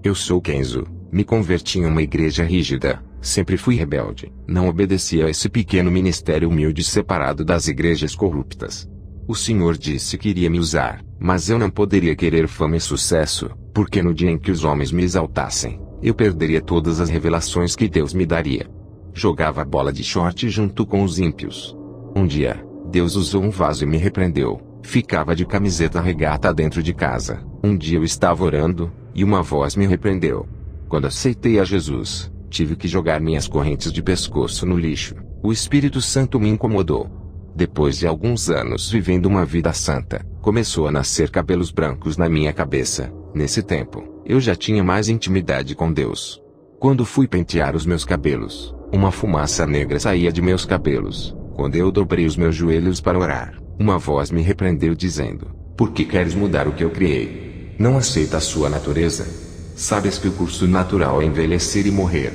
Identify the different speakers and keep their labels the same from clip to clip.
Speaker 1: Eu sou Kenzo. Me converti em uma igreja rígida. Sempre fui rebelde. Não obedeci a esse pequeno ministério humilde separado das igrejas corruptas. O Senhor disse que iria me usar, mas eu não poderia querer fama e sucesso, porque no dia em que os homens me exaltassem, eu perderia todas as revelações que Deus me daria. Jogava bola de short junto com os ímpios. Um dia, Deus usou um vaso e me repreendeu. Ficava de camiseta regata dentro de casa. Um dia eu estava orando, e uma voz me repreendeu. Quando aceitei a Jesus, tive que jogar minhas correntes de pescoço no lixo. O Espírito Santo me incomodou. Depois de alguns anos vivendo uma vida santa, começou a nascer cabelos brancos na minha cabeça. Nesse tempo, eu já tinha mais intimidade com Deus. Quando fui pentear os meus cabelos, uma fumaça negra saía de meus cabelos. Quando eu dobrei os meus joelhos para orar, uma voz me repreendeu dizendo: "Por que queres mudar o que eu criei? Não aceita a sua natureza? Sabes que o curso natural é envelhecer e morrer."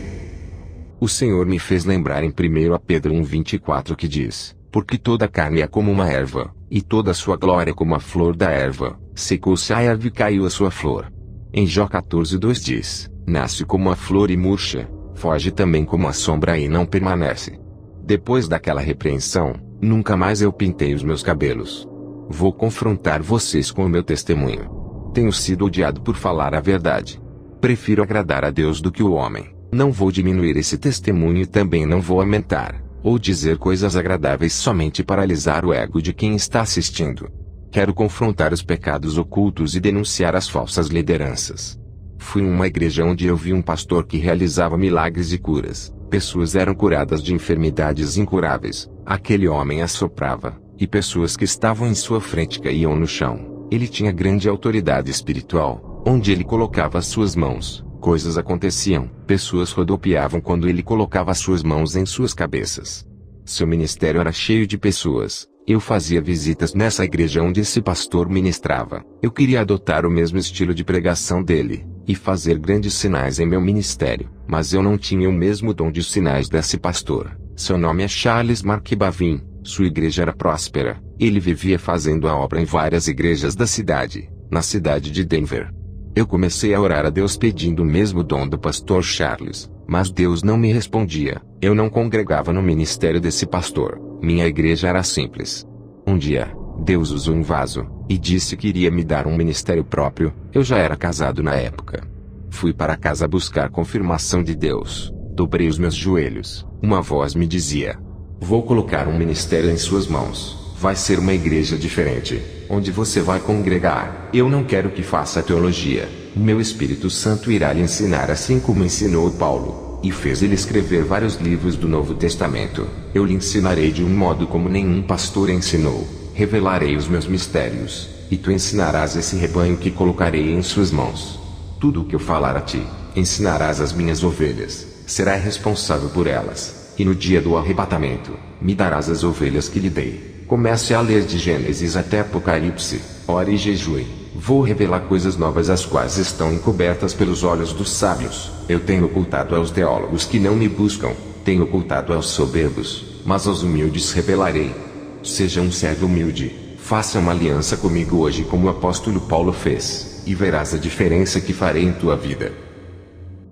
Speaker 1: O Senhor me fez lembrar em 1 Pedro 1:24 que diz: "Porque toda carne é como uma erva, e toda a sua glória como a flor da erva, secou-se a erva e caiu a sua flor." Em Jó 14:2 diz: "Nasce como a flor e murcha, foge também como a sombra e não permanece." Depois daquela repreensão, nunca mais eu pintei os meus cabelos. Vou confrontar vocês com o meu testemunho. Tenho sido odiado por falar a verdade. Prefiro agradar a Deus do que o homem. Não vou diminuir esse testemunho e também não vou aumentar, ou dizer coisas agradáveis somente para alisar o ego de quem está assistindo. Quero confrontar os pecados ocultos e denunciar as falsas lideranças. Fui em uma igreja onde eu vi um pastor que realizava milagres e curas. Pessoas eram curadas de enfermidades incuráveis. Aquele homem assoprava, e pessoas que estavam em sua frente caíam no chão. Ele tinha grande autoridade espiritual. Onde ele colocava suas mãos, coisas aconteciam. Pessoas rodopiavam quando ele colocava suas mãos em suas cabeças. Seu ministério era cheio de pessoas. Eu fazia visitas nessa igreja onde esse pastor ministrava. Eu queria adotar o mesmo estilo de pregação dele, e fazer grandes sinais em meu ministério, mas eu não tinha o mesmo dom de sinais desse pastor. Seu nome é Charles Mark Bavin. Sua igreja era próspera. Ele vivia fazendo a obra em várias igrejas da cidade, na cidade de Denver. Eu comecei a orar a Deus pedindo o mesmo dom do pastor Charles, mas Deus não me respondia. Eu não congregava no ministério desse pastor. Minha igreja era simples. Um dia, Deus usou um vaso, e disse que iria me dar um ministério próprio. Eu já era casado na época. Fui para casa buscar confirmação de Deus. Dobrei os meus joelhos. Uma voz me dizia: "Vou colocar um ministério em suas mãos. Vai ser uma igreja diferente, onde você vai congregar. Eu não quero que faça teologia. O meu Espírito Santo irá lhe ensinar assim como ensinou Paulo, e fez ele escrever vários livros do Novo Testamento. Eu lhe ensinarei de um modo como nenhum pastor ensinou. Revelarei os meus mistérios, e tu ensinarás esse rebanho que colocarei em suas mãos. Tudo o que eu falar a ti, ensinarás às minhas ovelhas. Será responsável por elas, e no dia do arrebatamento, me darás as ovelhas que lhe dei." Comece a ler de Gênesis até Apocalipse. Ore e jejue. Vou revelar coisas novas as quais estão encobertas pelos olhos dos sábios. Eu tenho ocultado aos teólogos que não me buscam. Tenho ocultado aos soberbos, mas aos humildes revelarei. Seja um servo humilde. Faça uma aliança comigo hoje como o apóstolo Paulo fez, e verás a diferença que farei em tua vida.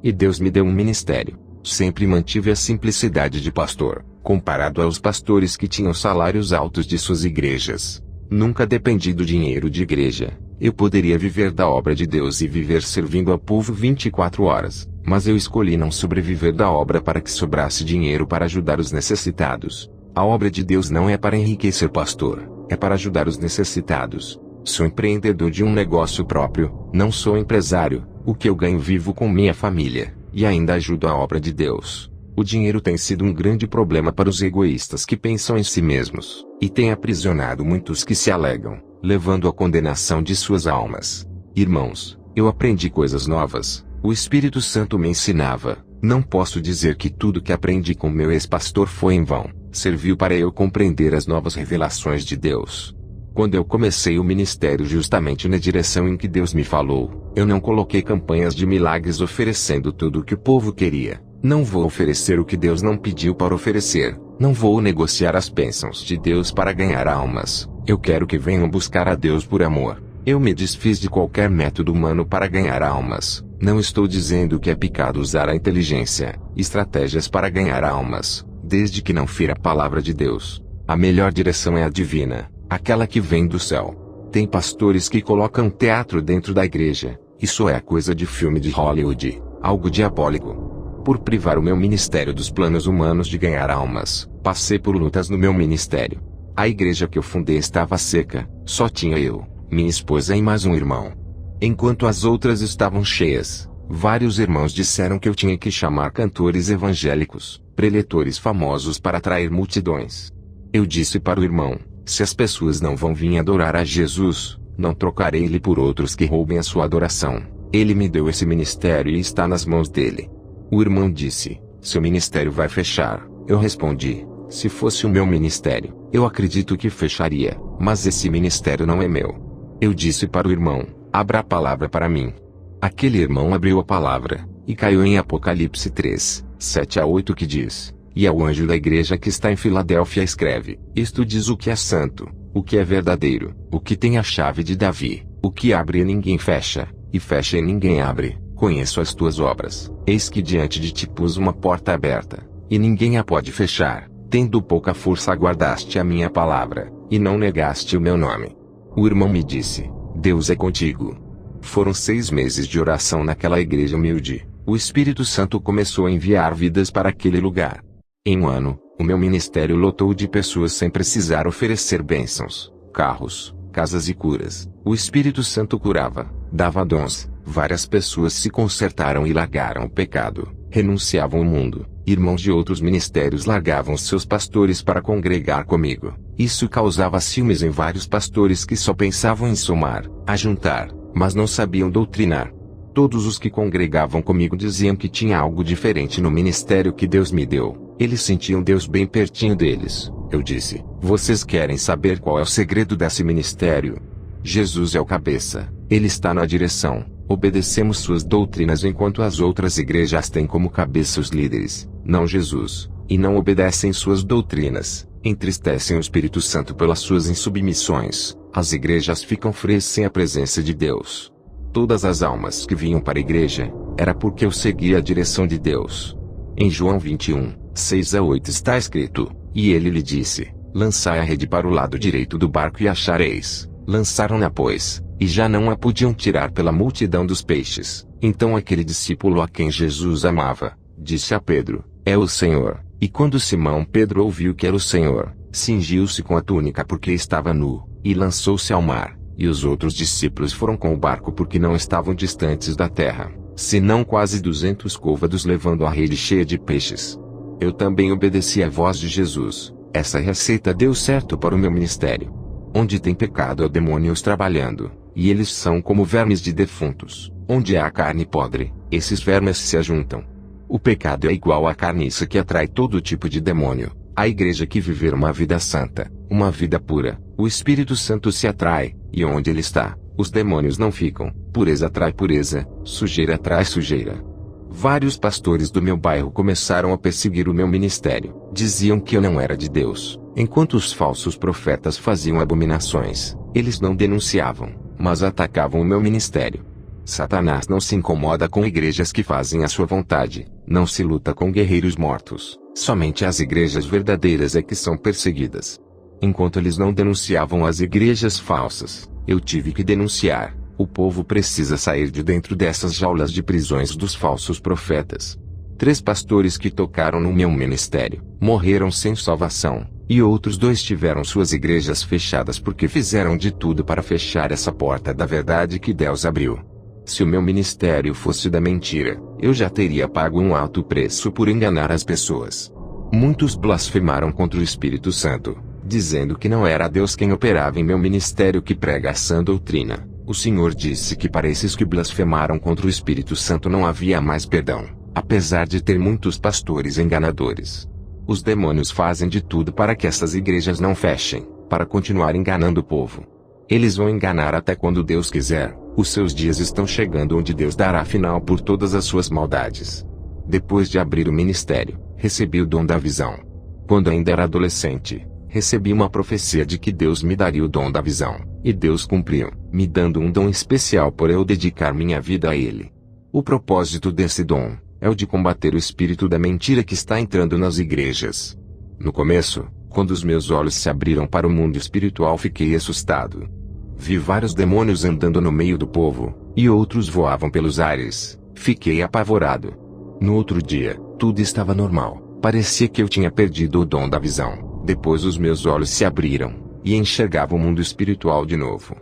Speaker 1: E Deus me deu um ministério. Sempre mantive a simplicidade de pastor, comparado aos pastores que tinham salários altos de suas igrejas. Nunca dependi do dinheiro de igreja. Eu poderia viver da obra de Deus e viver servindo ao povo 24 horas, mas eu escolhi não sobreviver da obra para que sobrasse dinheiro para ajudar os necessitados. A obra de Deus não é para enriquecer pastor, é para ajudar os necessitados. Sou empreendedor de um negócio próprio, não sou empresário. O que eu ganho vivo com minha família, e ainda ajudo a obra de Deus. O dinheiro tem sido um grande problema para os egoístas que pensam em si mesmos, e tem aprisionado muitos que se alegam, levando à condenação de suas almas. Irmãos, eu aprendi coisas novas. O Espírito Santo me ensinava. Não posso dizer que tudo que aprendi com meu ex-pastor foi em vão. Serviu para eu compreender as novas revelações de Deus. Quando eu comecei o ministério justamente na direção em que Deus me falou, eu não coloquei campanhas de milagres oferecendo tudo o que o povo queria. Não vou oferecer o que Deus não pediu para oferecer. Não vou negociar as bênçãos de Deus para ganhar almas. Eu quero que venham buscar a Deus por amor. Eu me desfiz de qualquer método humano para ganhar almas. Não estou dizendo que é pecado usar a inteligência, estratégias para ganhar almas, desde que não fira a palavra de Deus. A melhor direção é a divina, aquela que vem do céu. Tem pastores que colocam teatro dentro da igreja. Isso é coisa de filme de Hollywood, algo diabólico. Por privar o meu ministério dos planos humanos de ganhar almas, passei por lutas no meu ministério. A igreja que eu fundei estava seca, só tinha eu, minha esposa e mais um irmão. Enquanto as outras estavam cheias, vários irmãos disseram que eu tinha que chamar cantores evangélicos, preletores famosos para atrair multidões. Eu disse para o irmão: se as pessoas não vão vir adorar a Jesus, não trocarei ele por outros que roubem a sua adoração. Ele me deu esse ministério e está nas mãos dele. O irmão disse: seu ministério vai fechar. Eu respondi: se fosse o meu ministério, eu acredito que fecharia, mas esse ministério não é meu. Eu disse para o irmão: abra a palavra para mim. Aquele irmão abriu a palavra, e caiu em Apocalipse 3, 7-8 que diz: e ao anjo da igreja que está em Filadélfia escreve: isto diz o que é santo, o que é verdadeiro, o que tem a chave de Davi, o que abre e ninguém fecha, e fecha e ninguém abre. Conheço as tuas obras, eis que diante de ti pus uma porta aberta, e ninguém a pode fechar. Tendo pouca força guardaste a minha palavra, e não negaste o meu nome. O irmão me disse: Deus é contigo. Foram 6 meses de oração naquela igreja humilde. O Espírito Santo começou a enviar vidas para aquele lugar. Em um ano, o meu ministério lotou de pessoas sem precisar oferecer bênçãos, carros, casas e curas. O Espírito Santo curava, dava dons. Várias pessoas se consertaram e largaram o pecado, renunciavam ao mundo. Irmãos de outros ministérios largavam seus pastores para congregar comigo. Isso causava ciúmes em vários pastores que só pensavam em somar, ajuntar, mas não sabiam doutrinar. Todos os que congregavam comigo diziam que tinha algo diferente no ministério que Deus me deu. Eles sentiam Deus bem pertinho deles. Eu disse: vocês querem saber qual é o segredo desse ministério? Jesus é o cabeça, ele está na direção. Obedecemos suas doutrinas enquanto as outras igrejas têm como cabeça os líderes, não Jesus, e não obedecem suas doutrinas, entristecem o Espírito Santo pelas suas insubmissões. As igrejas ficam frias sem a presença de Deus. Todas as almas que vinham para a igreja, era porque eu seguia a direção de Deus. Em João 21, 6-8 está escrito: e ele lhe disse: lançai a rede para o lado direito do barco e achareis. Lançaram-na pois, e já não a podiam tirar pela multidão dos peixes. Então aquele discípulo a quem Jesus amava, disse a Pedro: é o Senhor. E quando Simão Pedro ouviu que era o Senhor, cingiu-se com a túnica porque estava nu, e lançou-se ao mar. E os outros discípulos foram com o barco porque não estavam distantes da terra, senão quase 200 côvados levando a rede cheia de peixes. Eu também obedeci à voz de Jesus. Essa receita deu certo para o meu ministério. Onde tem pecado há demônios trabalhando, e eles são como vermes de defuntos. Onde há carne podre, esses vermes se ajuntam. O pecado é igual à carniça que atrai todo tipo de demônio. A igreja que viver uma vida santa, uma vida pura, o Espírito Santo se atrai, e onde ele está, os demônios não ficam. Pureza atrai pureza, sujeira atrai sujeira. Vários pastores do meu bairro começaram a perseguir o meu ministério. Diziam que eu não era de Deus. Enquanto os falsos profetas faziam abominações, eles não denunciavam, mas atacavam o meu ministério. Satanás não se incomoda com igrejas que fazem a sua vontade, não se luta com guerreiros mortos, somente as igrejas verdadeiras é que são perseguidas. Enquanto eles não denunciavam as igrejas falsas, eu tive que denunciar. O povo precisa sair de dentro dessas jaulas de prisões dos falsos profetas. 3 pastores que tocaram no meu ministério, morreram sem salvação, e outros 2 tiveram suas igrejas fechadas porque fizeram de tudo para fechar essa porta da verdade que Deus abriu. Se o meu ministério fosse da mentira, eu já teria pago um alto preço por enganar as pessoas. Muitos blasfemaram contra o Espírito Santo, dizendo que não era Deus quem operava em meu ministério que prega a sã doutrina. O Senhor disse que para esses que blasfemaram contra o Espírito Santo não havia mais perdão, apesar de ter muitos pastores enganadores. Os demônios fazem de tudo para que essas igrejas não fechem, para continuar enganando o povo. Eles vão enganar até quando Deus quiser. Os seus dias estão chegando onde Deus dará final por todas as suas maldades. Depois de abrir o ministério, recebi o dom da visão. Quando ainda era adolescente, recebi uma profecia de que Deus me daria o dom da visão. E Deus cumpriu, me dando um dom especial por eu dedicar minha vida a Ele. O propósito desse dom é o de combater o espírito da mentira que está entrando nas igrejas. No começo, quando os meus olhos se abriram para o mundo espiritual, fiquei assustado. Vi vários demônios andando no meio do povo, e outros voavam pelos ares. Fiquei apavorado. No outro dia, tudo estava normal. Parecia que eu tinha perdido o dom da visão. Depois os meus olhos se abriram, e enxergava o mundo espiritual de novo.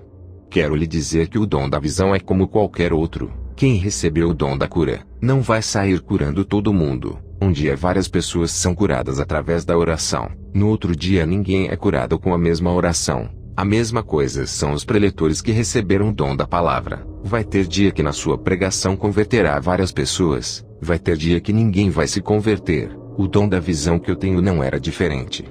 Speaker 1: Quero lhe dizer que o dom da visão é como qualquer outro. Quem recebeu o dom da cura, não vai sair curando todo mundo. Um dia várias pessoas são curadas através da oração. No outro dia ninguém é curado com a mesma oração. A mesma coisa são os preletores que receberam o dom da palavra. Vai ter dia que na sua pregação converterá várias pessoas. Vai ter dia que ninguém vai se converter. O dom da visão que eu tenho não era diferente.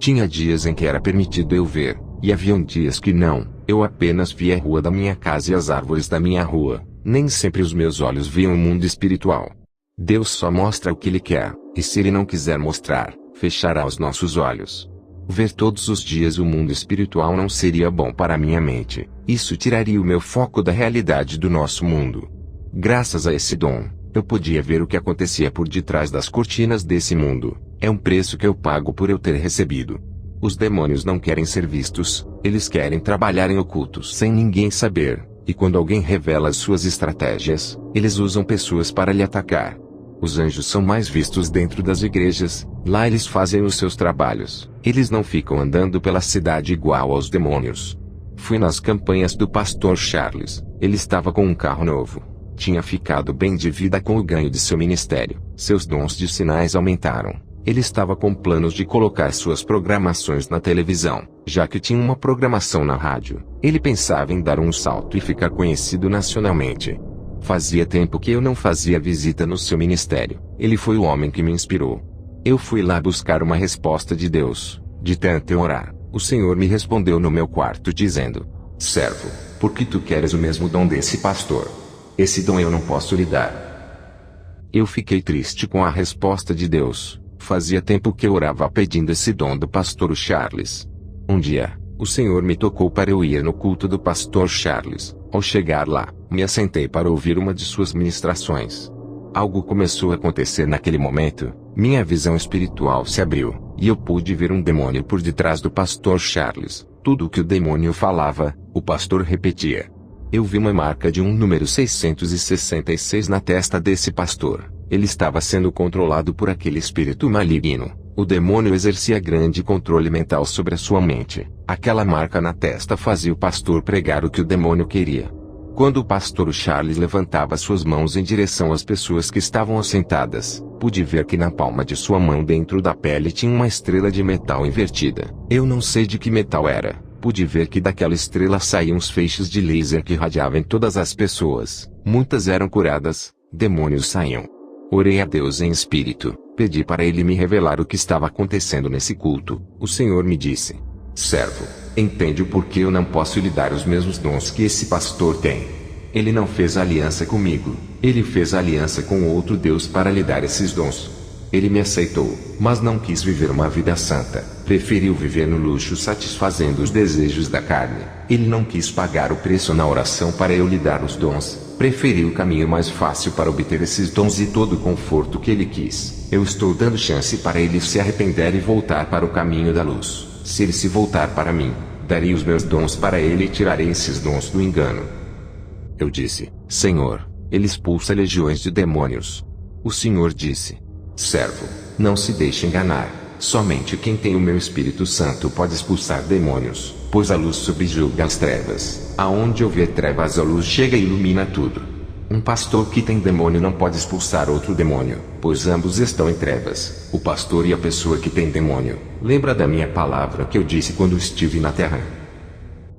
Speaker 1: Tinha dias em que era permitido eu ver, e haviam dias que não. Eu apenas via a rua da minha casa e as árvores da minha rua. Nem sempre os meus olhos viam o mundo espiritual. Deus só mostra o que Ele quer, e se Ele não quiser mostrar, fechará os nossos olhos. Ver todos os dias o mundo espiritual não seria bom para minha mente. Isso tiraria o meu foco da realidade do nosso mundo. Graças a esse dom, eu podia ver o que acontecia por detrás das cortinas desse mundo. É um preço que eu pago por eu ter recebido. Os demônios não querem ser vistos, eles querem trabalhar em ocultos sem ninguém saber, e quando alguém revela as suas estratégias, eles usam pessoas para lhe atacar. Os anjos são mais vistos dentro das igrejas, lá eles fazem os seus trabalhos, eles não ficam andando pela cidade igual aos demônios. Fui nas campanhas do pastor Charles, ele estava com um carro novo. Tinha ficado bem de vida com o ganho de seu ministério, seus dons de sinais aumentaram. Ele estava com planos de colocar suas programações na televisão, já que tinha uma programação na rádio. Ele pensava em dar um salto e ficar conhecido nacionalmente. Fazia tempo que eu não fazia visita no seu ministério. Ele foi o homem que me inspirou. Eu fui lá buscar uma resposta de Deus. De tanto eu orar, o Senhor me respondeu no meu quarto dizendo: servo, por que tu queres o mesmo dom desse pastor? Esse dom eu não posso lhe dar. Eu fiquei triste com a resposta de Deus. Fazia tempo que eu orava pedindo esse dom do pastor Charles. Um dia, o Senhor me tocou para eu ir no culto do pastor Charles. Ao chegar lá, me assentei para ouvir uma de suas ministrações. Algo começou a acontecer naquele momento. Minha visão espiritual se abriu, e eu pude ver um demônio por detrás do pastor Charles. Tudo o que o demônio falava, o pastor repetia. Eu vi uma marca de um número 666 na testa desse pastor. Ele estava sendo controlado por aquele espírito maligno. O demônio exercia grande controle mental sobre a sua mente. Aquela marca na testa fazia o pastor pregar o que o demônio queria. Quando o pastor Charles levantava suas mãos em direção às pessoas que estavam assentadas, pude ver que na palma de sua mão dentro da pele tinha uma estrela de metal invertida. Eu não sei de que metal era. Pude ver que daquela estrela saíam uns feixes de laser que irradiavam em todas as pessoas. Muitas eram curadas, demônios saíam. Orei a Deus em espírito, pedi para Ele me revelar o que estava acontecendo nesse culto. O Senhor me disse: servo, entende o porquê eu não posso lhe dar os mesmos dons que esse pastor tem. Ele não fez aliança comigo, ele fez aliança com outro Deus para lhe dar esses dons. Ele me aceitou, mas não quis viver uma vida santa, preferiu viver no luxo satisfazendo os desejos da carne. Ele não quis pagar o preço na oração para eu lhe dar os dons, preferiu o caminho mais fácil para obter esses dons e todo o conforto que ele quis. Eu estou dando chance para ele se arrepender e voltar para o caminho da luz. Se ele se voltar para mim, darei os meus dons para ele e tirarei esses dons do engano. Eu disse: Senhor, ele expulsa legiões de demônios. O Senhor disse: servo, não se deixe enganar. Somente quem tem o meu Espírito Santo pode expulsar demônios, pois a luz subjuga as trevas. Aonde houver trevas, a luz chega e ilumina tudo. Um pastor que tem demônio não pode expulsar outro demônio, pois ambos estão em trevas, o pastor e a pessoa que tem demônio. Lembra da minha palavra que eu disse quando estive na terra?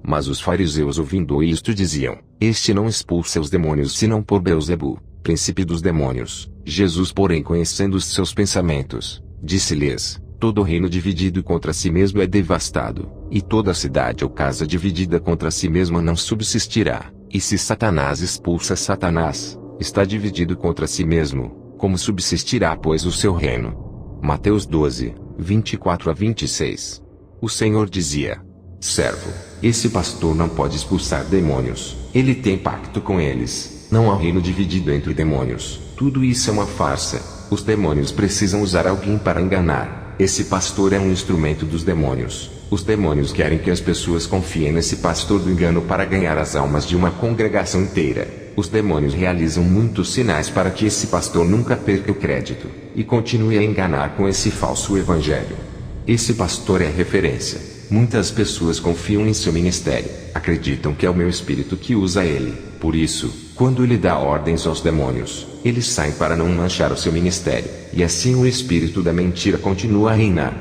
Speaker 1: Mas os fariseus, ouvindo isto, diziam: este não expulsa os demônios senão por Beelzebu, príncipe dos demônios. Jesus, porém, conhecendo os seus pensamentos, disse-lhes: todo reino dividido contra si mesmo é devastado, e toda cidade ou casa dividida contra si mesma não subsistirá. E se Satanás expulsa Satanás, está dividido contra si mesmo, como subsistirá, pois, o seu reino? Mateus 12, 24 a 26. O Senhor dizia: Servo, esse pastor não pode expulsar demônios, ele tem pacto com eles. Não há reino dividido entre demônios. Tudo isso é uma farsa. Os demônios precisam usar alguém para enganar. Esse pastor é um instrumento dos demônios. Os demônios querem que as pessoas confiem nesse pastor do engano para ganhar as almas de uma congregação inteira. Os demônios realizam muitos sinais para que esse pastor nunca perca o crédito e continue a enganar com esse falso evangelho. Esse pastor é referência. Muitas pessoas confiam em seu ministério, acreditam que é o meu espírito que usa ele. Por isso, quando ele dá ordens aos demônios, eles saem para não manchar o seu ministério, e assim o espírito da mentira continua a reinar.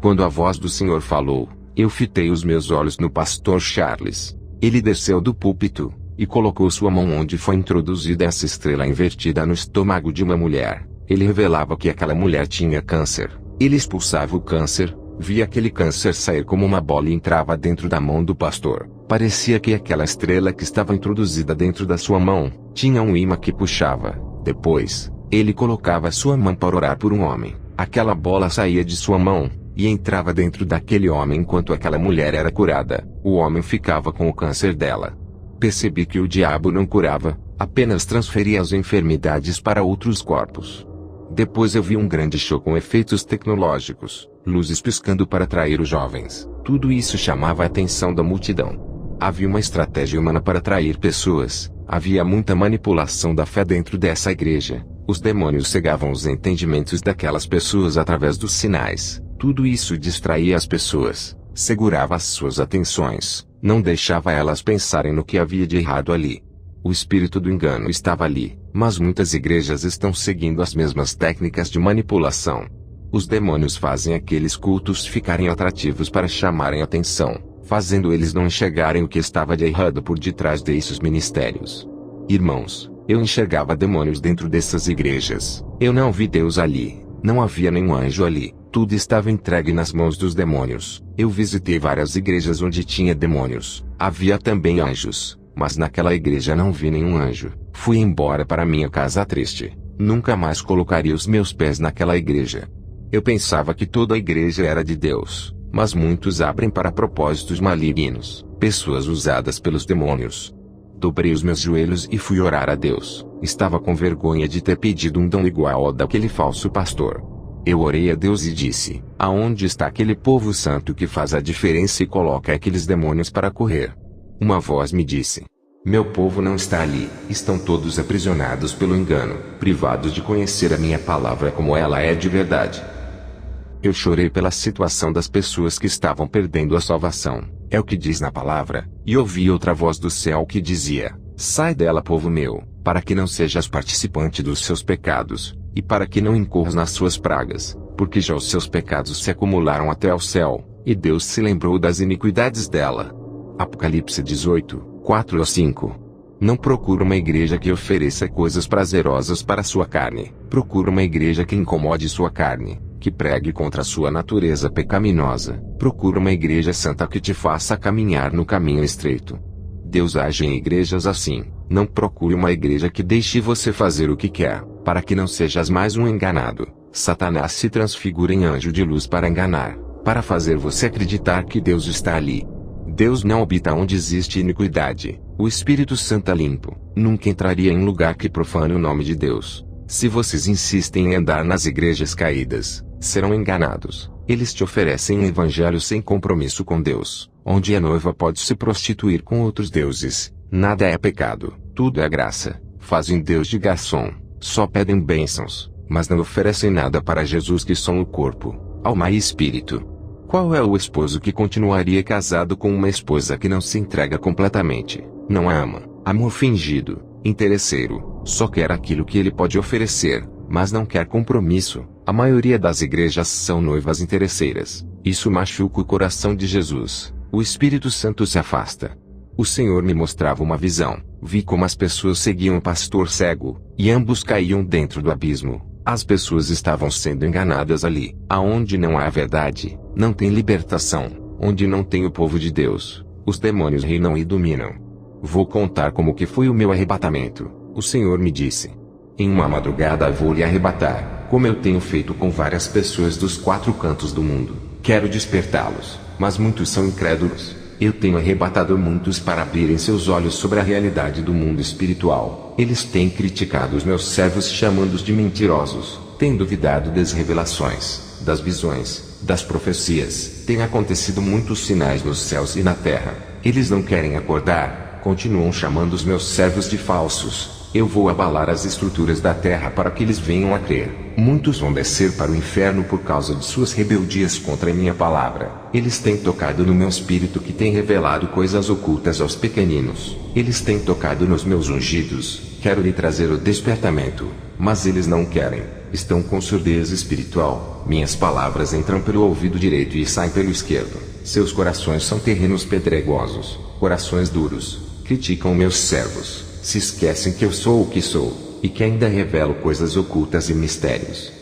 Speaker 1: Quando a voz do Senhor falou, eu fitei os meus olhos no pastor Charles. Ele desceu do púlpito e colocou sua mão onde foi introduzida essa estrela invertida no estômago de uma mulher. Ele revelava que aquela mulher tinha câncer. Ele expulsava o câncer, via aquele câncer sair como uma bola e entrava dentro da mão do pastor. Parecia que aquela estrela que estava introduzida dentro da sua mão, tinha um imã que puxava. Depois, ele colocava sua mão para orar por um homem. Aquela bola saía de sua mão e entrava dentro daquele homem enquanto aquela mulher era curada. O homem ficava com o câncer dela. Percebi que o diabo não curava, apenas transferia as enfermidades para outros corpos. Depois eu vi um grande show com efeitos tecnológicos, luzes piscando para atrair os jovens. Tudo isso chamava a atenção da multidão. Havia uma estratégia humana para atrair pessoas. Havia muita manipulação da fé dentro dessa igreja. Os demônios cegavam os entendimentos daquelas pessoas através dos sinais. Tudo isso distraía as pessoas, segurava as suas atenções, não deixava elas pensarem no que havia de errado ali. O espírito do engano estava ali, mas muitas igrejas estão seguindo as mesmas técnicas de manipulação. Os demônios fazem aqueles cultos ficarem atrativos para chamarem atenção, fazendo eles não enxergarem o que estava de errado por detrás desses ministérios. Irmãos, eu enxergava demônios dentro dessas igrejas. Eu não vi Deus ali, não havia nenhum anjo ali, tudo estava entregue nas mãos dos demônios. Eu visitei várias igrejas onde tinha demônios, havia também anjos. Mas naquela igreja não vi nenhum anjo. Fui embora para minha casa triste. Nunca mais colocaria os meus pés naquela igreja. Eu pensava que toda a igreja era de Deus, mas muitos abrem para propósitos malignos, pessoas usadas pelos demônios. Dobrei os meus joelhos e fui orar a Deus. Estava com vergonha de ter pedido um dom igual ao daquele falso pastor. Eu orei a Deus e disse: aonde está aquele povo santo que faz a diferença e coloca aqueles demônios para correr? Uma voz me disse: meu povo não está ali, estão todos aprisionados pelo engano, privados de conhecer a minha palavra como ela é de verdade. Eu chorei pela situação das pessoas que estavam perdendo a salvação, é o que diz na palavra, e ouvi outra voz do céu que dizia: sai dela, povo meu, para que não sejas participante dos seus pecados, e para que não incorras nas suas pragas, porque já os seus pecados se acumularam até ao céu, e Deus se lembrou das iniquidades dela. Apocalipse 18, 4-5. Não procura uma igreja que ofereça coisas prazerosas para sua carne. Procura uma igreja que incomode sua carne, que pregue contra sua natureza pecaminosa. Procura uma igreja santa que te faça caminhar no caminho estreito. Deus age em igrejas assim. Não procure uma igreja que deixe você fazer o que quer, para que não sejas mais um enganado. Satanás se transfigura em anjo de luz para enganar, para fazer você acreditar que Deus está ali. Deus não habita onde existe iniquidade. O Espírito Santo limpo nunca entraria em lugar que profane o nome de Deus. Se vocês insistem em andar nas igrejas caídas, serão enganados. Eles te oferecem um evangelho sem compromisso com Deus, onde a noiva pode se prostituir com outros deuses. Nada é pecado, tudo é graça. Fazem Deus de garçom, só pedem bênçãos, mas não oferecem nada para Jesus, que são o corpo, alma e espírito. Qual é o esposo que continuaria casado com uma esposa que não se entrega completamente, não a ama? Amor fingido, interesseiro, só quer aquilo que ele pode oferecer, mas não quer compromisso. A maioria das igrejas são noivas interesseiras. Isso machuca o coração de Jesus. O Espírito Santo se afasta. O Senhor me mostrava uma visão. Vi como as pessoas seguiam o pastor cego, e ambos caíam dentro do abismo. As pessoas estavam sendo enganadas ali. Aonde não há verdade, não tem libertação. Onde não tem o povo de Deus, os demônios reinam e dominam. Vou contar como que foi o meu arrebatamento. O Senhor me disse: em uma madrugada vou lhe arrebatar, como eu tenho feito com várias pessoas dos 4 cantos do mundo. Quero despertá-los. mas muitos são incrédulos. Eu tenho arrebatado muitos para abrirem seus olhos sobre a realidade do mundo espiritual. Eles têm criticado os meus servos, chamando-os de mentirosos, têm duvidado das revelações, das visões, das profecias. Tem acontecido muitos sinais nos céus e na terra. Eles não querem acordar, continuam chamando os meus servos de falsos. Eu vou abalar as estruturas da terra para que eles venham a crer. Muitos vão descer para o inferno por causa de suas rebeldias contra a minha palavra. Eles têm tocado no meu espírito, que tem revelado coisas ocultas aos pequeninos. Eles têm tocado nos meus ungidos. Quero lhe trazer o despertamento, mas eles não querem. Estão com surdez espiritual. Minhas palavras entram pelo ouvido direito e saem pelo esquerdo. Seus corações são terrenos pedregosos, corações duros. Criticam meus servos. Se esquecem que eu sou o que sou, e que ainda revelo coisas ocultas e mistérios.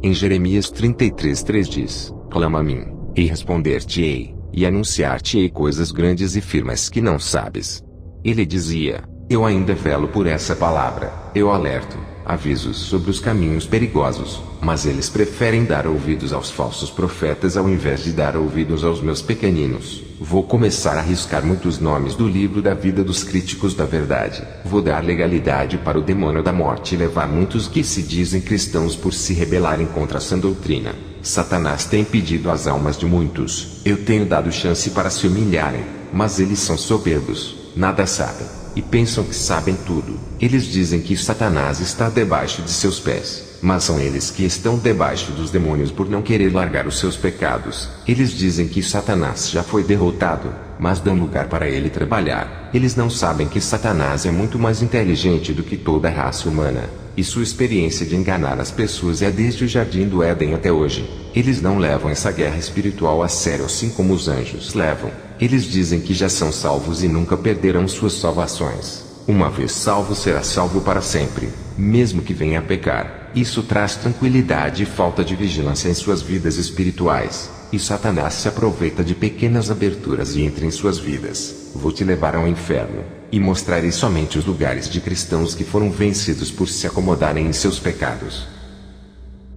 Speaker 1: Em Jeremias 33:3 diz: Clama a mim, e responder-te-ei, e anunciar-te-ei coisas grandes e firmes que não sabes. Ele dizia: Eu ainda velo por essa palavra, eu alerto, avisos sobre os caminhos perigosos, mas eles preferem dar ouvidos aos falsos profetas ao invés de dar ouvidos aos meus pequeninos. Vou começar a riscar muitos nomes do livro da vida dos críticos da verdade. Vou dar legalidade para o demônio da morte e levar muitos que se dizem cristãos por se rebelarem contra a sã doutrina. Satanás tem pedido as almas de muitos. Eu tenho dado chance para se humilharem, mas eles são soberbos, nada sabem, e pensam que sabem tudo. Eles dizem que Satanás está debaixo de seus pés, mas são eles que estão debaixo dos demônios por não querer largar os seus pecados. Eles dizem que Satanás já foi derrotado, mas dão lugar para ele trabalhar. Eles não sabem que Satanás é muito mais inteligente do que toda a raça humana, e sua experiência de enganar as pessoas é desde o jardim do Éden até hoje. Eles não levam essa guerra espiritual a sério assim como os anjos levam. Eles dizem que já são salvos e nunca perderão suas salvações. Uma vez salvo será salvo para sempre, mesmo que venha a pecar. Isso traz tranquilidade e falta de vigilância em suas vidas espirituais. E Satanás se aproveita de pequenas aberturas e entra em suas vidas. Vou te levar ao inferno, e mostrarei somente os lugares de cristãos que foram vencidos por se acomodarem em seus pecados.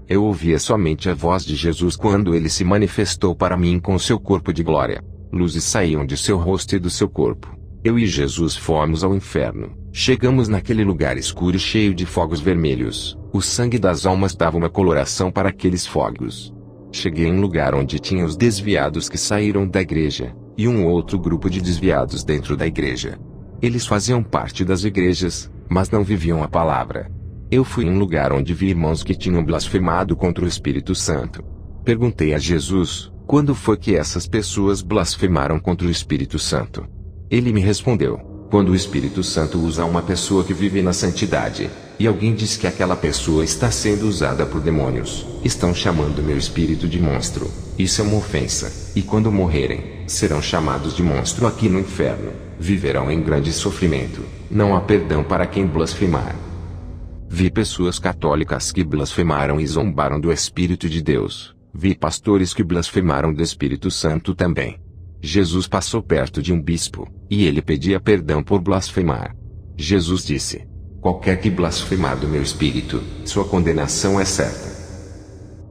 Speaker 1: Eu ouvia somente a voz de Jesus quando ele se manifestou para mim com seu corpo de glória. Luzes saíam de seu rosto e do seu corpo. Eu e Jesus fomos ao inferno. Chegamos naquele lugar escuro e cheio de fogos vermelhos. O sangue das almas dava uma coloração para aqueles fogos. Cheguei em um lugar onde tinha os desviados que saíram da igreja, e um outro grupo de desviados dentro da igreja. Eles faziam parte das igrejas, mas não viviam a palavra. Eu fui em um lugar onde vi irmãos que tinham blasfemado contra o Espírito Santo. Perguntei a Jesus, quando foi que essas pessoas blasfemaram contra o Espírito Santo? Ele me respondeu: quando o Espírito Santo usa uma pessoa que vive na santidade, e alguém diz que aquela pessoa está sendo usada por demônios, estão chamando meu espírito de monstro. Isso é uma ofensa, e quando morrerem, serão chamados de monstro aqui no inferno. Viverão em grande sofrimento. Não há perdão para quem blasfemar. Vi pessoas católicas que blasfemaram e zombaram do Espírito de Deus. Vi pastores que blasfemaram do Espírito Santo também. Jesus passou perto de um bispo, e ele pedia perdão por blasfemar. Jesus disse: qualquer que blasfemar do meu espírito, sua condenação é certa.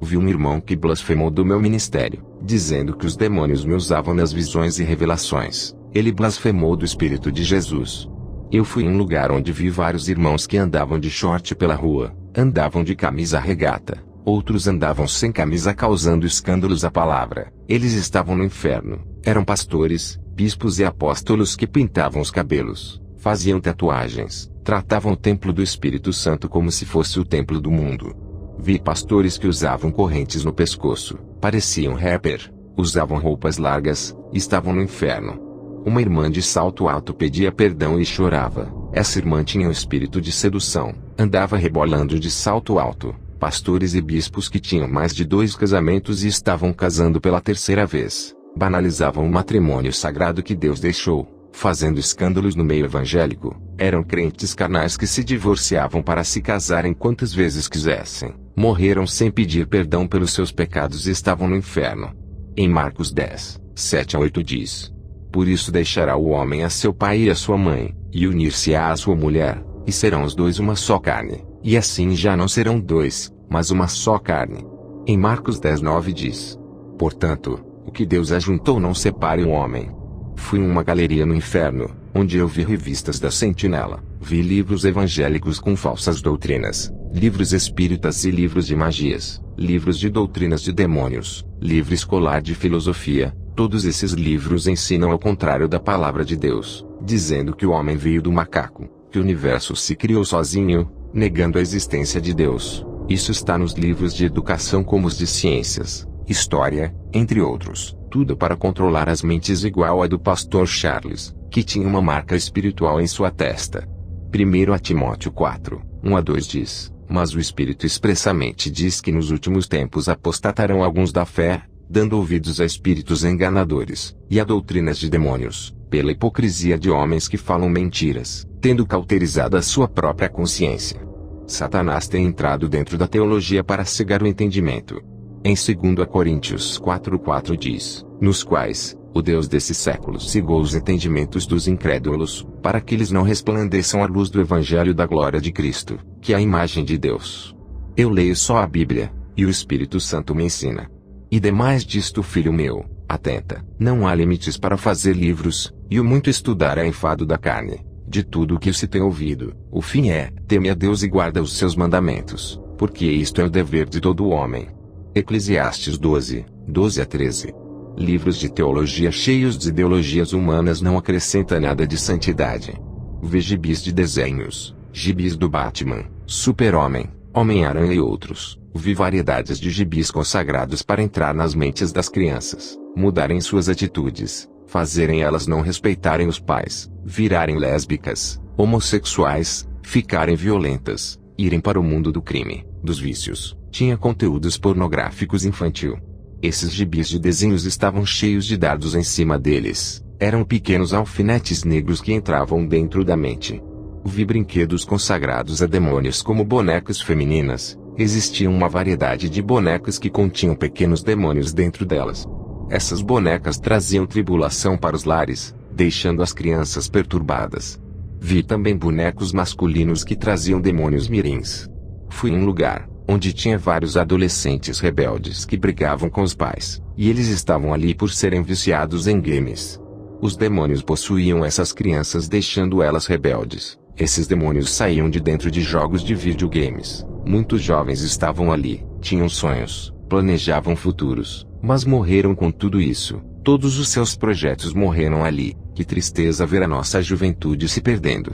Speaker 1: Vi um irmão que blasfemou do meu ministério, dizendo que os demônios me usavam nas visões e revelações. Ele blasfemou do Espírito de Jesus. Eu fui em um lugar onde vi vários irmãos que andavam de short pela rua, andavam de camisa regata. Outros andavam sem camisa causando escândalos à palavra. Eles estavam no inferno. Eram pastores, bispos e apóstolos que pintavam os cabelos, faziam tatuagens, tratavam o templo do Espírito Santo como se fosse o templo do mundo. Vi pastores que usavam correntes no pescoço, pareciam rapper, usavam roupas largas, estavam no inferno. Uma irmã de salto alto pedia perdão e chorava. Essa irmã tinha um espírito de sedução, andava rebolando de salto alto. Pastores e bispos que tinham mais de 2 casamentos e estavam casando pela 3ª vez, banalizavam o matrimônio sagrado que Deus deixou, fazendo escândalos no meio evangélico. Eram crentes carnais que se divorciavam para se casarem quantas vezes quisessem. Morreram sem pedir perdão pelos seus pecados e estavam no inferno. Em Marcos 10, 7-8 diz: por isso deixará o homem a seu pai e a sua mãe, e unir-se-á à sua mulher, e serão os dois uma só carne. E assim já não serão 2, mas uma só carne. Em Marcos 10:9 diz: portanto, O que Deus ajuntou não separe o homem. Fui em uma galeria no inferno, onde eu vi revistas da Sentinela, vi livros evangélicos com falsas doutrinas, livros espíritas e livros de magias, livros de doutrinas de demônios, livro escolar de filosofia. Todos esses livros ensinam ao contrário da palavra de Deus, dizendo que o homem veio do macaco, que o universo se criou sozinho, negando a existência de Deus. Isso está nos livros de educação como os de ciências, história, entre outros, tudo para controlar as mentes igual a do pastor Charles, que tinha uma marca espiritual em sua testa. 1 Timóteo 4, 1-2 diz, mas o Espírito expressamente diz que nos últimos tempos apostatarão alguns da fé, dando ouvidos a espíritos enganadores, e a doutrinas de demônios, pela hipocrisia de homens que falam mentiras, tendo cauterizado a sua própria consciência. Satanás tem entrado dentro da teologia para cegar o entendimento. Em 2 Coríntios 4:4 diz, nos quais, o Deus desse século cegou os entendimentos dos incrédulos, para que eles não resplandeçam a luz do Evangelho da glória de Cristo, que é a imagem de Deus. Eu leio só a Bíblia, e o Espírito Santo me ensina. E demais disto, filho meu, atenta, não há limites para fazer livros, e o muito estudar é enfado da carne. De tudo o que se tem ouvido, o fim é, teme a Deus e guarda os seus mandamentos, porque isto é o dever de todo homem. Eclesiastes 12, 12-13. Livros de teologia cheios de ideologias humanas não acrescentam nada de santidade. Vê gibis de desenhos, gibis do Batman, Super-Homem, Homem-Aranha e outros. Vi variedades de gibis consagrados para entrar nas mentes das crianças, mudarem suas atitudes, fazerem elas não respeitarem os pais, virarem lésbicas, homossexuais, ficarem violentas, irem para o mundo do crime, dos vícios. Tinha conteúdos pornográficos infantil. Esses gibis de desenhos estavam cheios de dardos em cima deles. Eram pequenos alfinetes negros que entravam dentro da mente. Vi brinquedos consagrados a demônios como bonecas femininas. Existia uma variedade de bonecas que continham pequenos demônios dentro delas. Essas bonecas traziam tribulação para os lares, deixando as crianças perturbadas. Vi também bonecos masculinos que traziam demônios mirins. Fui em um lugar onde tinha vários adolescentes rebeldes que brigavam com os pais, e eles estavam ali por serem viciados em games. Os demônios possuíam essas crianças deixando elas rebeldes. Esses demônios saíam de dentro de jogos de videogames. Muitos jovens estavam ali, tinham sonhos, planejavam futuros, mas morreram com tudo isso. Todos os seus projetos morreram ali. Que tristeza ver a nossa juventude se perdendo.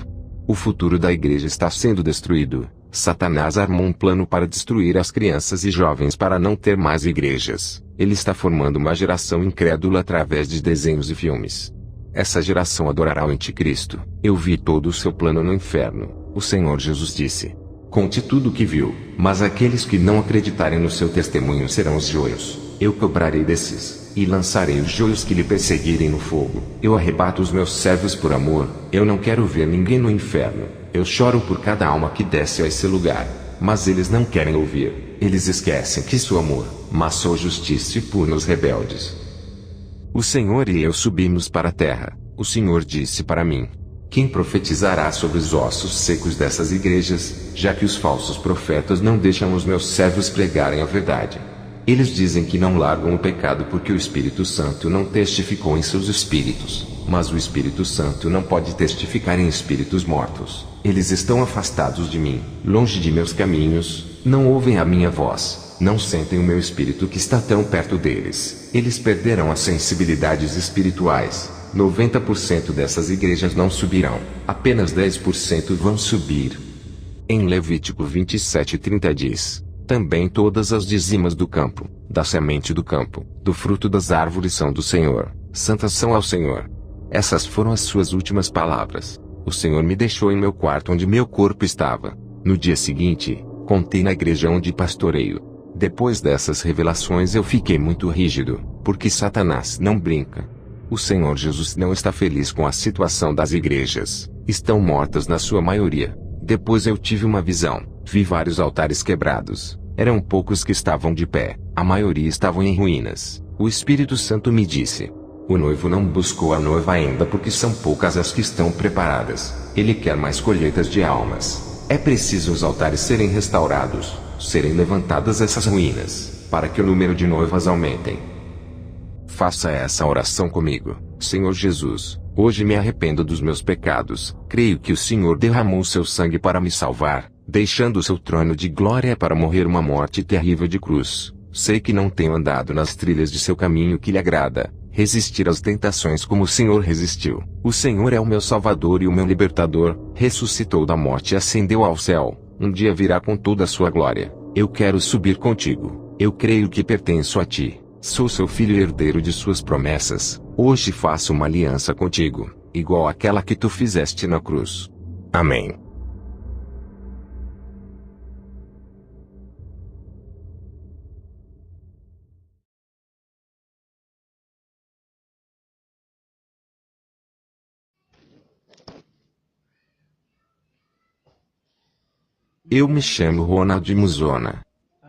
Speaker 1: O futuro da igreja está sendo destruído. Satanás armou um plano para destruir as crianças e jovens para não ter mais igrejas. Ele está formando uma geração incrédula através de desenhos e filmes. Essa geração adorará o anticristo. Eu vi todo o seu plano no inferno. O Senhor Jesus disse: conte tudo o que viu, mas aqueles que não acreditarem no seu testemunho serão os joios. Eu cobrarei desses, e lançarei os joios que lhe perseguirem no fogo. Eu arrebato os meus servos por amor. Eu não quero ver ninguém no inferno. Eu choro por cada alma que desce a esse lugar. Mas eles não querem ouvir. Eles esquecem que sou amor, mas sou justiça e pune os rebeldes. O Senhor e eu subimos para a terra. O Senhor disse para mim: quem profetizará sobre os ossos secos dessas igrejas, já que os falsos profetas não deixam os meus servos pregarem a verdade? Eles dizem que não largam o pecado porque o Espírito Santo não testificou em seus espíritos. Mas o Espírito Santo não pode testificar em espíritos mortos. Eles estão afastados de mim, longe de meus caminhos, não ouvem a minha voz, não sentem o meu espírito que está tão perto deles. Eles perderão as sensibilidades espirituais. 90% dessas igrejas não subirão, apenas 10% vão subir. Em Levítico 27:30 diz: também todas as dizimas do campo, da semente do campo, do fruto das árvores são do Senhor, santas são ao Senhor. Essas foram as suas últimas palavras. O Senhor me deixou em meu quarto onde meu corpo estava. No dia seguinte, contei na igreja onde pastoreio. Depois dessas revelações eu fiquei muito rígido, porque Satanás não brinca. O Senhor Jesus não está feliz com a situação das igrejas. Estão mortas na sua maioria. Depois eu tive uma visão. Vi vários altares quebrados. Eram poucos que estavam de pé. A maioria estavam em ruínas. O Espírito Santo me disse: o noivo não buscou a noiva ainda porque são poucas as que estão preparadas. Ele quer mais colheitas de almas. É preciso os altares serem restaurados, serem levantadas essas ruínas, para que o número de noivas aumentem. Faça essa oração comigo. Senhor Jesus, hoje me arrependo dos meus pecados. Creio que o Senhor derramou seu sangue para me salvar, deixando seu trono de glória para morrer uma morte terrível de cruz. Sei que não tenho andado nas trilhas de seu caminho que lhe agrada, resistir às tentações como o Senhor resistiu. O Senhor é o meu Salvador e o meu Libertador, ressuscitou da morte e ascendeu ao céu. Um dia virá com toda a sua glória. Eu quero subir contigo. Eu creio que pertenço a ti. Sou seu filho e herdeiro de suas promessas. Hoje faço uma aliança contigo, igual àquela que tu fizeste na cruz. Amém. Eu me chamo Ronald Muzona.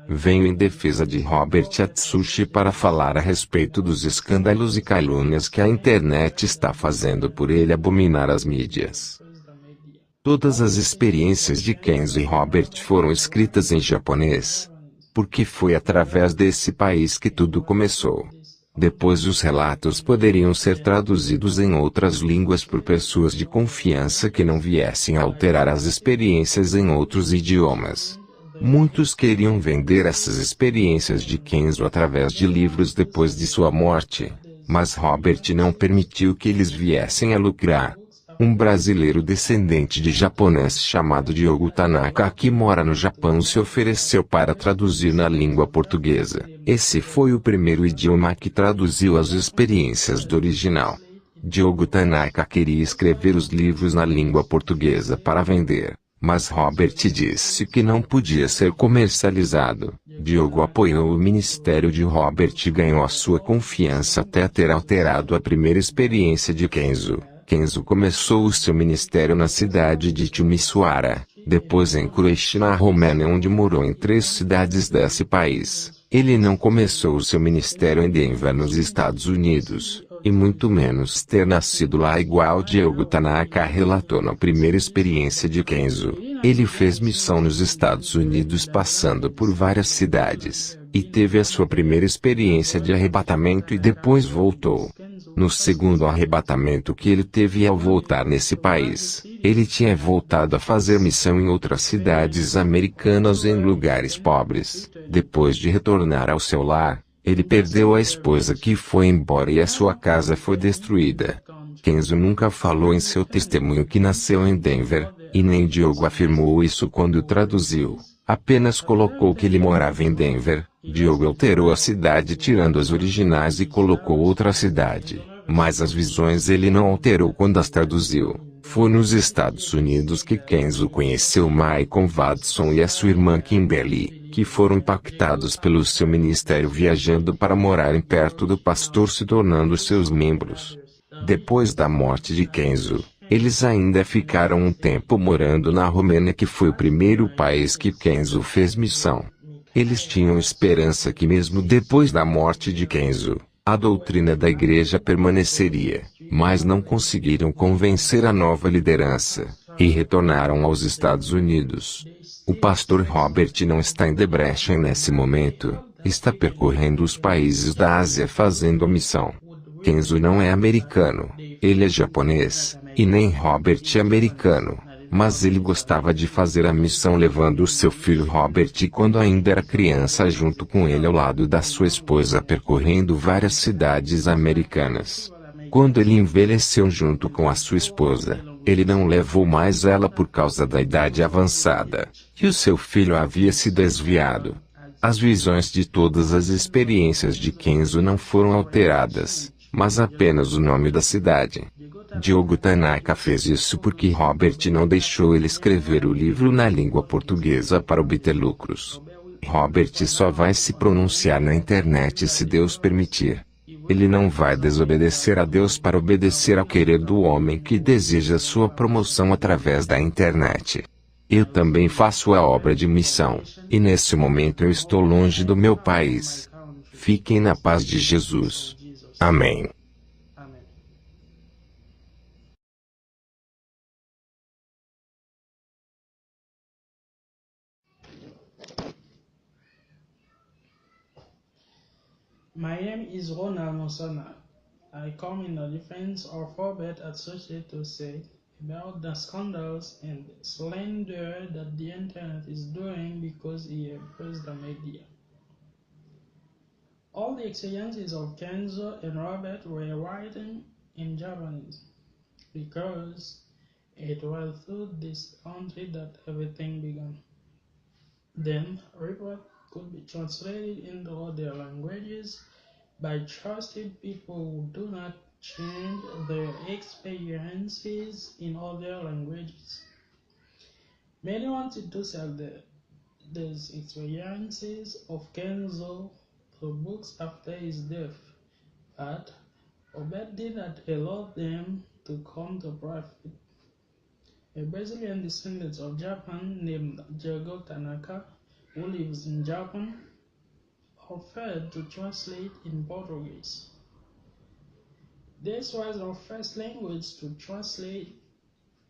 Speaker 1: Venho em defesa de Robert Atsushi para falar a respeito dos escândalos e calúnias que a internet está fazendo por ele abominar as mídias. Todas as experiências de Kenzo e Robert foram escritas em japonês, porque foi através desse país que tudo começou. Depois os relatos poderiam ser traduzidos em outras línguas por pessoas de confiança que não viessem a alterar as experiências em outros idiomas. Muitos queriam vender essas experiências de Kenzo através de livros depois de sua morte, mas Robert não permitiu que eles viessem a lucrar. Um brasileiro descendente de japonês chamado Diogo Tanaka que mora no Japão se ofereceu para traduzir na língua portuguesa. Esse foi o primeiro idioma que traduziu as experiências do original. Diogo Tanaka queria escrever os livros na língua portuguesa para vender, mas Robert disse que não podia ser comercializado. Diogo apoiou o ministério de Robert e ganhou a sua confiança até ter alterado a primeira experiência de Kenzo. Kenzo começou o seu ministério na cidade de Timisoara, depois em Croacia na Romênia onde morou em 3 cidades desse país. Ele não começou o seu ministério em Denver nos Estados Unidos, e muito menos ter nascido lá igual Diogo Tanaka relatou na primeira experiência de Kenzo. Ele fez missão nos Estados Unidos passando por várias cidades, e teve a sua primeira experiência de arrebatamento e depois voltou. No segundo arrebatamento que ele teve ao voltar nesse país, ele tinha voltado a fazer missão em outras cidades americanas em lugares pobres. Depois de retornar ao seu lar, ele perdeu a esposa que foi embora e a sua casa foi destruída. Kenzo nunca falou em seu testemunho que nasceu em Denver, e nem Diogo afirmou isso quando traduziu. Apenas colocou que ele morava em Denver. Diogo alterou a cidade tirando as originais e colocou outra cidade, mas as visões ele não alterou quando as traduziu. Foi nos Estados Unidos que Kenzo conheceu Michael Watson e a sua irmã Kimberly, que foram impactados pelo seu ministério viajando para morarem perto do pastor se tornando seus membros. Depois da morte de Kenzo, eles ainda ficaram um tempo morando na Romênia que foi o primeiro país que Kenzo fez missão. Eles tinham esperança que mesmo depois da morte de Kenzo, a doutrina da igreja permaneceria, mas não conseguiram convencer a nova liderança, e retornaram aos Estados Unidos. O pastor Robert não está em Debrecen nesse momento, está percorrendo os países da Ásia fazendo a missão. Kenzo não é americano, ele é japonês, e nem Robert é americano. Mas ele gostava de fazer a missão levando o seu filho Robert quando ainda era criança junto com ele ao lado da sua esposa percorrendo várias cidades americanas. Quando ele envelheceu junto com a sua esposa, ele não levou mais ela por causa da idade avançada, e o seu filho havia se desviado. As visões de todas as experiências de Kenzo não foram alteradas, mas apenas o nome da cidade. Diogo Tanaka fez isso porque Robert não deixou ele escrever o livro na língua portuguesa para obter lucros. Robert só vai se pronunciar na internet se Deus permitir. Ele não vai desobedecer a Deus para obedecer ao querer do homem que deseja sua promoção através da internet. Eu também faço a obra de missão, e nesse momento eu estou longe do meu país. Fiquem na paz de Jesus. Amém.
Speaker 2: My name is Ronald Musana. I come in the defense of Robert Associates to say about the scandals and slander that the internet is doing because he embraces the media. All the experiences of Kenzo and Robert were written in Japanese because it was through this country that everything began. Then, report could be translated into other languages by trusted people who do not change their experiences in other languages. Many wanted to sell these experiences of Kenzo through books after his death, but Robert did not allow them to come to profit. A Brazilian descendant of Japan named Diego Tanaka, who lives in Japan, offered to translate in Portuguese. This was our first language to translate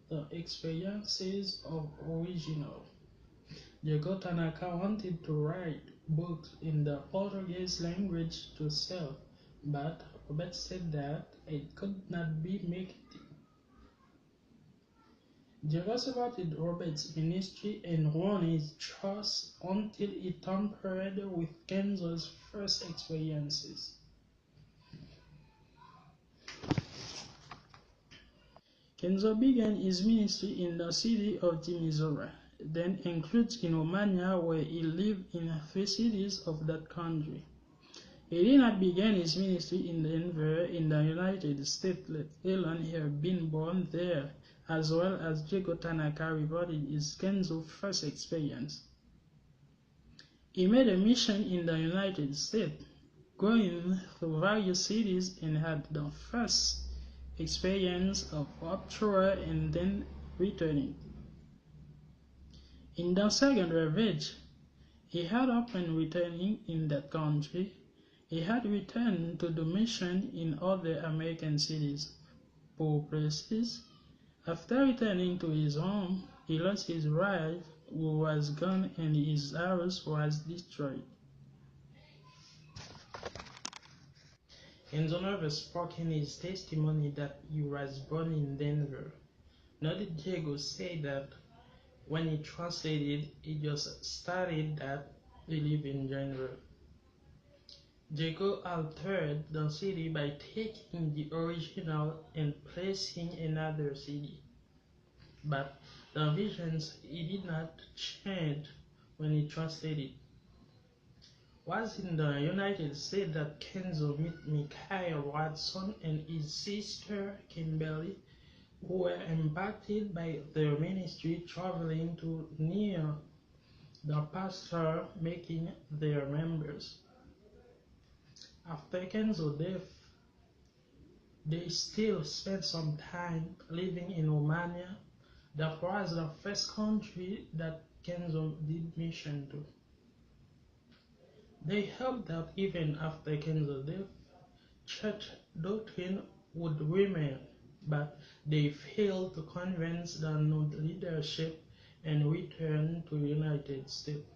Speaker 2: the experiences of original. Diego Tanaka wanted to write books in the Portuguese language to sell, but Robert said that it could not be marketed. Diego supported Robert's ministry and won his trust until he tampered with Kenzo's first experiences. Kenzo began his ministry in the city of Timisoara, then includes in Romania, where he lived in 3 cities of that country. He did not begin his ministry in Denver in the United States, let alone have been born there, as well as Diego Tanaka reported his Kenzo first experience. He made a mission in the United States, going through various cities, and had the first experience of rupture and then returning. In the second ravage, he had upon returning in that country, he had returned to the mission in other American cities, poor places. After returning to his home, he lost his wife, who was gone, and his house was destroyed. Kenzo never spoke in his testimony that he was born in Denver. Nor did Diego say that when he translated, he just stated that he lived in Denver. Diego altered the city by taking the original and placing another city. But the visions he did not change when he translated. Was in the United States that Kenzo met Michael Watson and his sister Kimberly, who were impacted by their ministry traveling to near the pastor making their members. After Kenzo's death, they still spent some time living in Romania. That was the first country that Kenzo did mission to. They hoped that even after Kenzo's death, church doctrine would remain, but they failed to convince the new leadership and returned to the United States.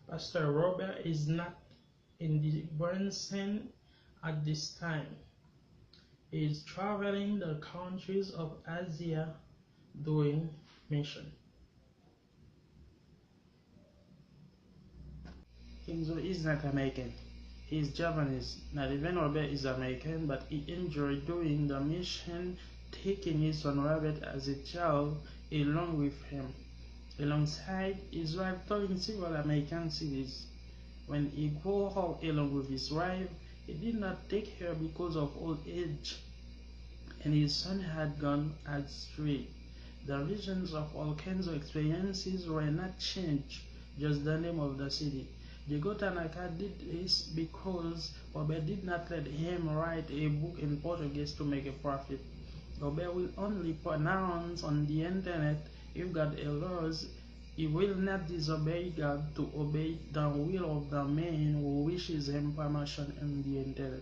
Speaker 2: Pastor Robert is not in the Branson at this time. He is traveling the countries of Asia doing mission. Kenzo is not American. He is Japanese. Not even Robert is American, but he enjoyed doing the mission, taking his son Robert as a child along with him. Alongside his wife, touring several American cities. When he grew up along with his wife, he did not take her because of old age, and his son had gone astray. The visions of all Kenzo experiences were not changed, just the name of the city. Diego Tanaka did this because Robert did not let him write a book in Portuguese to make a profit. Robert will only pronounce on the internet if God allows. He will not disobey God to obey the will of the man who wishes him promotion on the internet.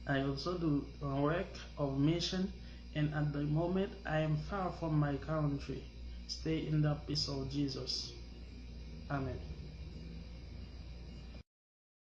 Speaker 2: I also do a work of mission, and at the moment I am far from my country. Stay in the peace of Jesus. Amen.